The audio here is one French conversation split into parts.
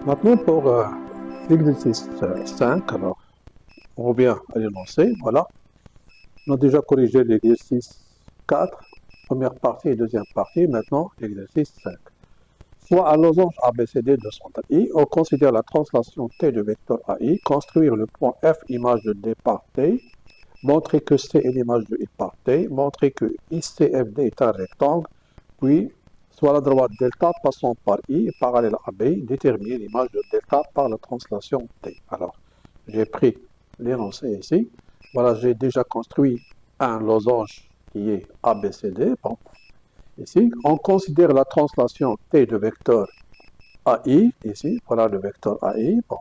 Maintenant, pour l'exercice 5, alors, on revient à l'énoncé. Voilà. On a déjà corrigé l'exercice 4, première partie et deuxième partie. Maintenant, l'exercice 5. Soit un losange ABCD de centre I, on considère la translation T de vecteur AI, construire le point F image de D par T, montrer que C est l'image de I par T, montrer que ICFD est un rectangle, puis soit la droite delta passant par I parallèle à B, déterminer l'image de delta par la translation T. Alors, j'ai pris l'énoncé ici. Voilà, j'ai déjà construit un losange qui est ABCD. Bon. Ici, on considère la translation T de vecteur AI. Ici, voilà le vecteur AI. Bon,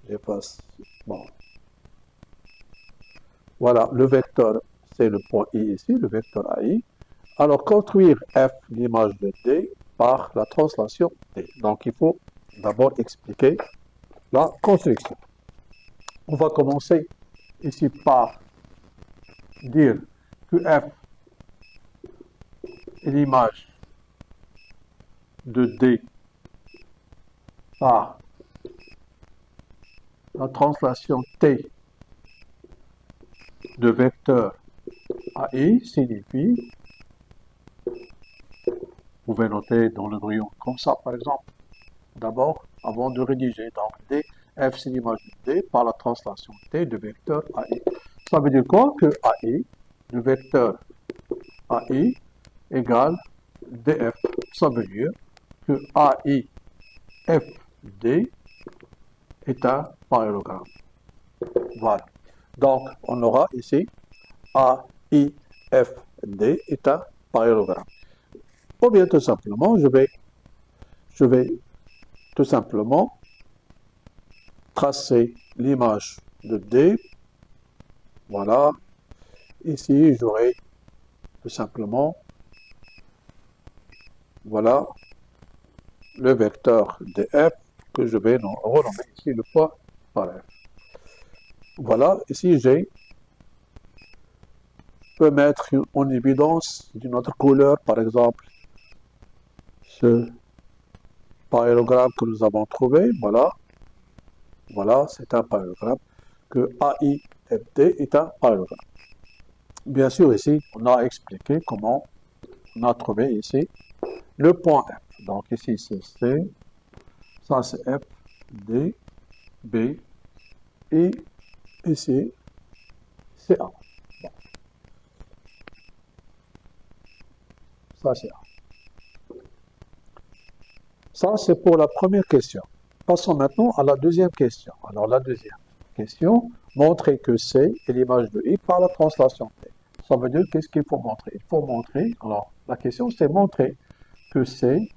je passe. Bon. Voilà, le vecteur, c'est le point I ici, le vecteur AI. Alors, construire F, l'image de D, par la translation T. Donc, il faut d'abord expliquer la construction. On va commencer ici par dire que F est l'image de D par la translation T de vecteur AI signifie, vous pouvez noter dans le brouillon comme ça par exemple, d'abord avant de rédiger, donc D, F c'est l'image de D par la translation T de vecteur AI. Ça veut dire quoi? Que AI, le vecteur AI égale DF. Ça veut dire que AI FD est un parallélogramme. Voilà. Donc, on aura ici AIFD est un parallélogramme. Ou bien tout simplement, je vais tout simplement tracer l'image de D. Voilà. Ici, j'aurai tout simplement, voilà, le vecteur df que je vais renommer ici le point par f. Voilà, ici je peux mettre en évidence d'une autre couleur, par exemple, ce parallélogramme que nous avons trouvé. Voilà, voilà, c'est un parallélogramme que AIFD est un parallélogramme. Bien sûr, ici, on a expliqué comment on a trouvé ici le point F. Donc ici, c'est C, ça c'est F, D, B, et ici, c'est A. Bon. Ça, c'est A. Ça, c'est pour la première question. Passons maintenant à la deuxième question. Alors, la deuxième question, montrer que C est l'image de I par la translation T. Ça veut dire qu'est-ce qu'il faut montrer? Il faut montrer, alors, la question, c'est montrer que C,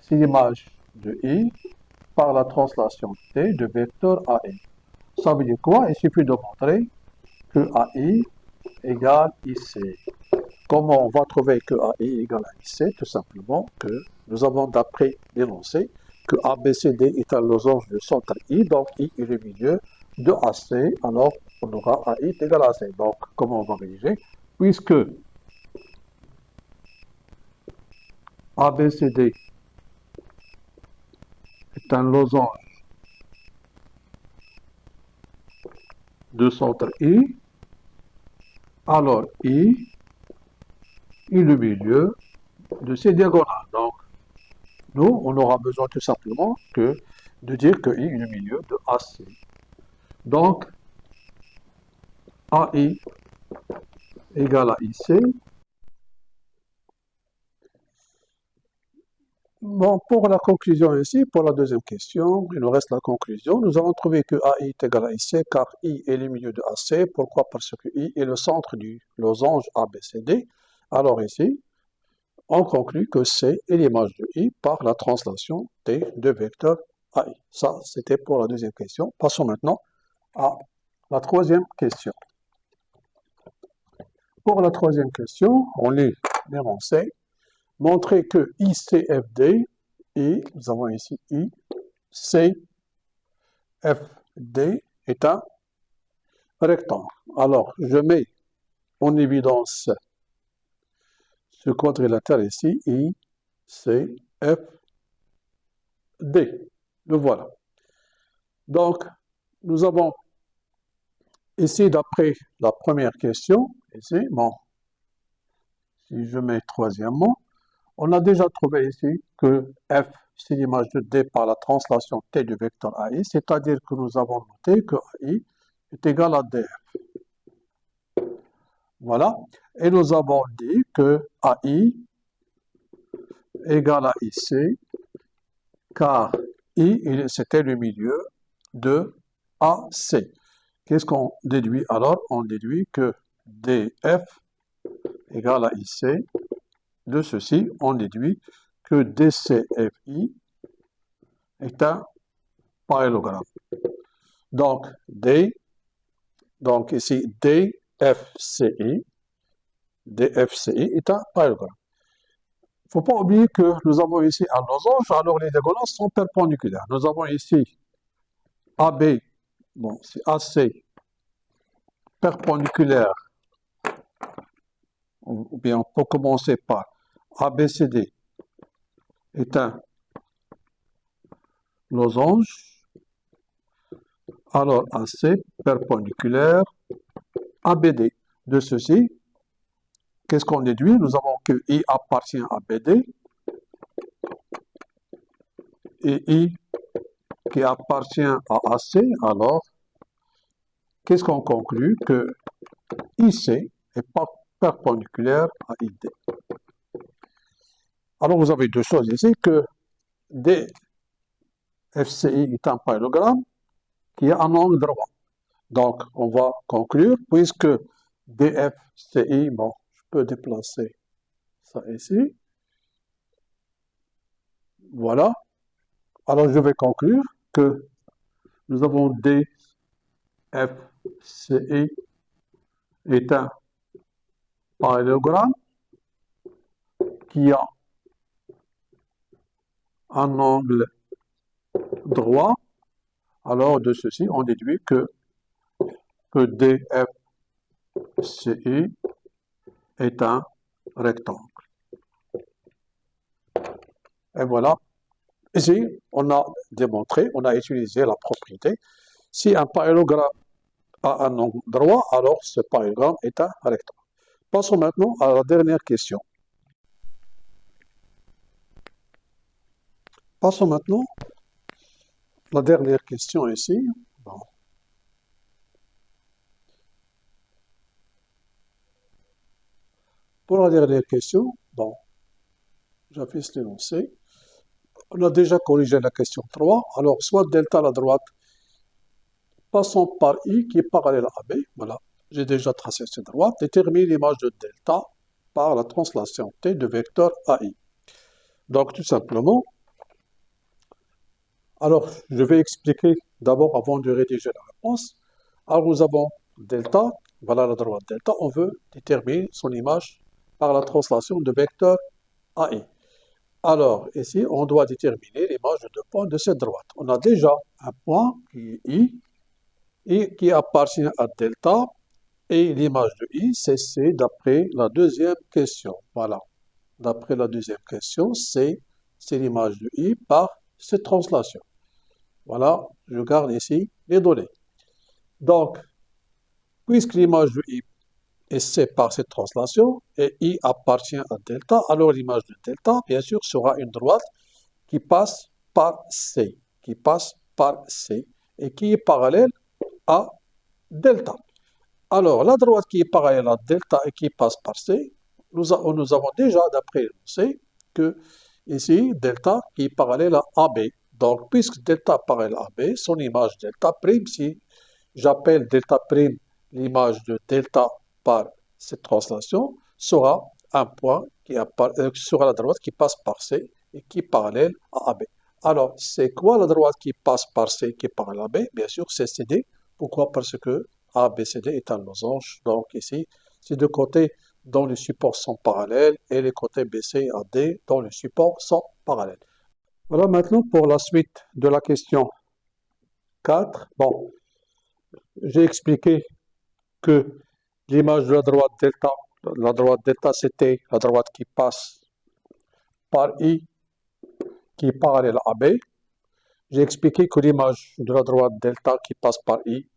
c'est l'image de I par la translation T de vecteur AI. Ça veut dire quoi? Il suffit de montrer que AI égale IC. Comment on va trouver que AI égale à IC? Tout simplement que nous avons d'après l'énoncé que ABCD est un losange de centre I, donc I est le milieu de AC, alors on aura AI égale à AC. Donc, comment on va rédiger? Puisque ABCD est un losange de centre I, alors I est le milieu de ces diagonales. Donc, nous, on aura besoin tout simplement de dire que I est le milieu de AC. Donc, AI égale à IC. Bon, pour la conclusion ici, pour la deuxième question, il nous reste la conclusion. Nous avons trouvé que AI est égal à IC car I est le milieu de AC. Pourquoi? Parce que I est le centre du losange ABCD. Alors ici, on conclut que C est l'image de I par la translation T de vecteur AI. Ça, c'était pour la deuxième question. Passons maintenant à la troisième question. Pour la troisième question, on lit l'énoncé. Montrer que ICFD, et nous avons ici ICFD est un rectangle. Alors, je mets en évidence ce quadrilatère ici, ICFD. Le voilà. Donc, nous avons ici, d'après la première question, ici, bon, si je mets troisièmement, on a déjà trouvé ici que f, c'est l'image de D par la translation T du vecteur AI, c'est-à-dire que nous avons noté que AI est égal à DF. Voilà. Et nous avons dit que AI égale à IC, car I, c'était le milieu de AC. Qu'est-ce qu'on déduit alors? On déduit que DF égale à IC. De ceci, on déduit que DCFI est un parallélogramme. Donc, donc ici, DFCI est un parallélogramme. Il ne faut pas oublier que nous avons ici un losange, alors les diagonales sont perpendiculaires. Nous avons ici AB, bon, c'est AC perpendiculaire, ou bien on peut commencer par ABCD est un losange, alors AC perpendiculaire ABD. De ceci, qu'est-ce qu'on déduit? Nous avons que I appartient à BD et I qui appartient à AC, alors qu'est-ce qu'on conclut? Que IC est perpendiculaire à ID. Alors vous avez deux choses ici, que DFCI est un parallélogramme qui a un angle droit. Donc on va conclure, puisque DFCI, bon, je peux déplacer ça ici. Voilà. Alors je vais conclure que nous avons DFCI est un parallélogramme qui a un angle droit. Alors de ceci, on déduit que DFCI est un rectangle. Et voilà. Ici, on a démontré, on a utilisé la propriété. Si un parallélogramme a un angle droit, alors ce parallélogramme est un rectangle. Passons maintenant à la dernière question. Passons maintenant à la dernière question ici. Bon. Pour la dernière question, bon, j'affiche l'énoncé. On a déjà corrigé la question 3. Alors, soit delta à la droite, passons par I qui est parallèle à AB. Voilà, j'ai déjà tracé cette droite. Détermine l'image de delta par la translation T de vecteur AI. Donc, tout simplement, alors, je vais expliquer d'abord avant de rédiger la réponse. Alors, nous avons delta, voilà la droite delta. On veut déterminer son image par la translation de vecteur AI. Alors, ici, on doit déterminer l'image de deux points de cette droite. On a déjà un point qui est I, et qui appartient à delta, et l'image de I, c'est C d'après la deuxième question. Voilà. D'après la deuxième question, c'est l'image de I par cette translation. Voilà, je garde ici les données. Donc, puisque l'image de I est C par cette translation, et I appartient à delta, alors l'image de delta, bien sûr, sera une droite qui passe par C, et qui est parallèle à delta. Alors, la droite qui est parallèle à delta et qui passe par C, nous avons déjà, d'après l'énoncé, que ici, delta qui est parallèle à AB. Donc, puisque delta parallèle à AB, son image delta prime, si j'appelle delta prime l'image de delta par cette translation, sera un point qui sera la droite qui passe par C et qui est parallèle à AB. Alors, c'est quoi la droite qui passe par C qui est parallèle à AB? Bien sûr, c'est CD. Pourquoi? Parce que ABCD est un losange. Donc ici, ces deux côtés dont les supports sont parallèles et les côtés BC et AD dont les supports sont parallèles. Voilà maintenant pour la suite de la question 4. Bon, j'ai expliqué que l'image de la droite delta, c'était la droite qui passe par I, qui est parallèle à AB. J'ai expliqué que l'image de la droite delta qui passe par I,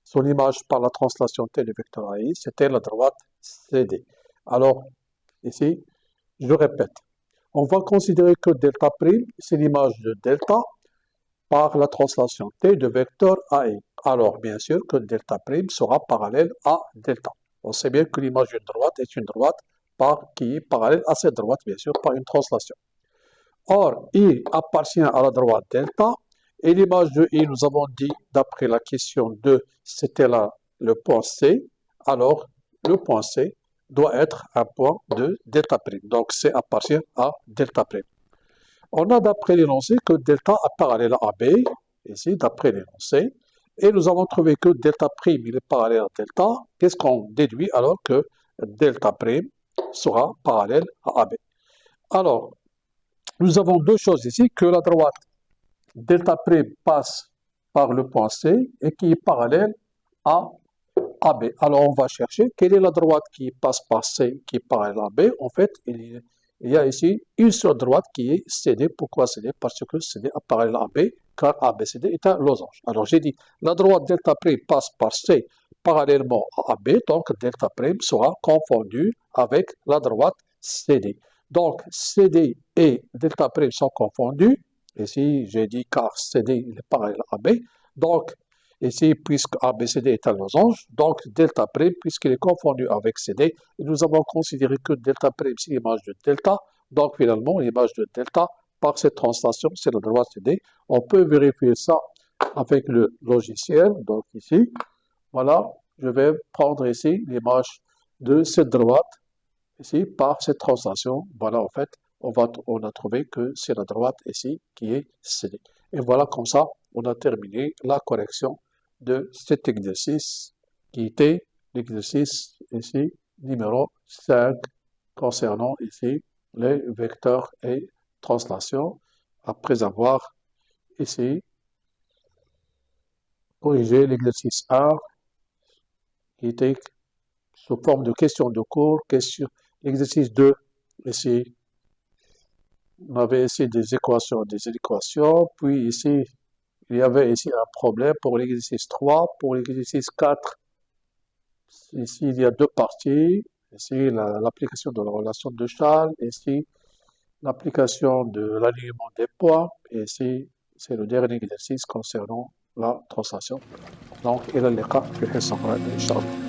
son image par la translation T du vecteur AI, c'était la droite CD. Alors, ici, je répète, on va considérer que delta prime, c'est l'image de delta par la translation T de vecteur AI. Alors, bien sûr que delta prime sera parallèle à delta. On sait bien que l'image d'une droite est une droite qui est parallèle à cette droite, bien sûr, par une translation. Or, I appartient à la droite delta, et l'image de I, nous avons dit, d'après la question 2, c'était là le point C. Alors, le point C doit être un point de delta prime. Donc, C appartient à delta prime. On a d'après l'énoncé que delta est parallèle à AB, ici, d'après l'énoncé, et nous avons trouvé que delta prime, il est parallèle à delta. Qu'est-ce qu'on déduit alors que delta prime sera parallèle à AB? Alors, nous avons deux choses ici, que la droite delta prime passe par le point C et qui est parallèle à AB. Alors, on va chercher quelle est la droite qui passe par C, qui est parallèle à AB. En fait, il y a ici une seule droite qui est CD. Pourquoi CD? Parce que CD est parallèle à AB, car ABCD est un losange. Alors, j'ai dit, la droite delta prime passe par C parallèlement à AB, donc delta prime sera confondu avec la droite CD. Donc, CD et delta prime sont confondus. Ici, j'ai dit car CD est parallèle à AB. Donc, ici, puisque ABCD est un losange, donc delta prime, puisqu'il est confondu avec CD, nous avons considéré que delta prime, c'est l'image de delta. Donc, finalement, l'image de delta, par cette translation, c'est la droite CD. On peut vérifier ça avec le logiciel. Donc, ici, voilà, je vais prendre ici l'image de cette droite, ici, par cette translation. Voilà, en fait, on a trouvé que c'est la droite ici qui est CD. Et voilà, comme ça, on a terminé la correction de cet exercice qui était l'exercice ici numéro 5 concernant ici les vecteurs et translation après avoir ici corrigé l'exercice 1 qui était sous forme de question de cours, l'exercice 2 ici on avait ici des équations, puis ici il y avait ici un problème pour l'exercice 3, pour l'exercice 4. Ici, il y a deux parties. Ici, l'application de la relation de Charles. Ici, l'application de l'alignement des points. Et ici, c'est le dernier exercice concernant la translation. Donc, إلى اللقاء في حصة قادمة إن شاء الله.